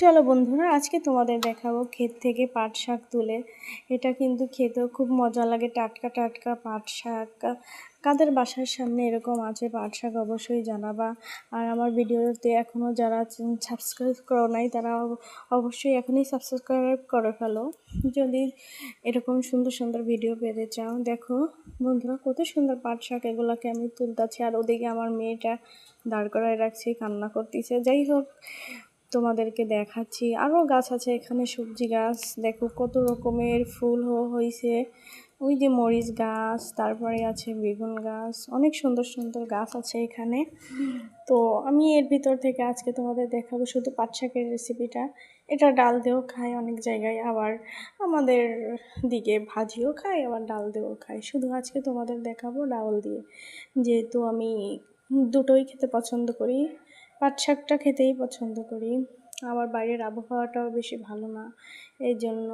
চলো বন্ধুরা, আজকে তোমাদের দেখাবো ক্ষেত থেকে পাট শাক তুলে। এটা কিন্তু খেতেও খুব মজা লাগে, টাটকা টাটকা পাট শাক। কাদের বাসার সামনে এরকম আছে পাট শাক অবশ্যই জানাবা। আর আমার ভিডিওতে এখনও যারা সাবস্ক্রাইব করো নাই তারা অবশ্যই এখনই সাবস্ক্রাইব করে ফেলো যদি এরকম সুন্দর সুন্দর ভিডিও পেতে চাও। দেখো বন্ধুরা, কত সুন্দর পাট শাক, এগুলোকে আমি তুলতেছি আর ওদিকে আমার মেয়েটা দাঁড় করায় রাখছি, কান্না করতেছে। যাই হোক, তোমাদেরকে দেখাচ্ছি আরও গাছ আছে এখানে, সবজি গাছ। দেখো কত রকমের ফুল হয়েছে। ওই যে মরিচ গাছ, তারপরে আছে বেগুন গাছ, অনেক সুন্দর সুন্দর গাছ আছে এখানে। তো আমি এর ভিতর থেকে আজকে তোমাদের দেখাবো শুধু পাট শাকের রেসিপিটা। এটা ডাল দিয়েও খায় অনেক জায়গায়, আবার আমাদের দিকে ভাজিও খায়, আবার ডাল দিয়েও খায়। শুধু আজকে তোমাদের দেখাবো ডাল দিয়ে, যেহেতু আমি দুটোই খেতে পছন্দ করি। পাট শাকটা খেতেই পছন্দ করি, আবার বাইরের আবহাওয়াটাও বেশি ভালো না, এই জন্য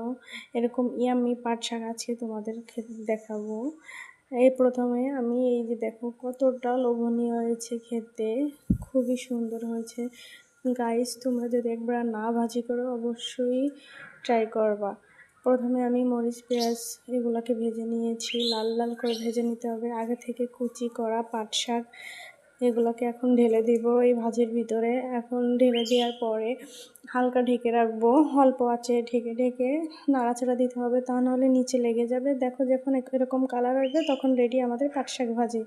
এরকম ইয়াম্মি পাট শাক আজকে তোমাদের খেতে দেখাবো। এই প্রথমে আমি এই যে দেখো কতটা লোভনীয় হয়েছে খেতে, খুবই সুন্দর হয়েছে। গাইস, তোমরা যদি একবার না ভাজি করো অবশ্যই ট্রাই করবা। প্রথমে আমি মরিচ পেঁয়াজ এগুলোকে ভেজে নিয়েছি, লাল লাল করে ভেজে নিতে হবে। আগে থেকে কুচি করা পাট শাক এগুলোকে এখন ঢেলে দিব এই ভাজির ভিতরে। এখন ঢেলে দেওয়ার পরে হালকা ঢেকে রাখবো, অল্প আঁচে ঢেকে ঢেকে নাড়াচাড়া দিতে হবে, তা নাহলে নিচে লেগে যাবে। দেখো যখন এরকম কালার আসবে তখন রেডি আমাদের পাট শাক ভাজি।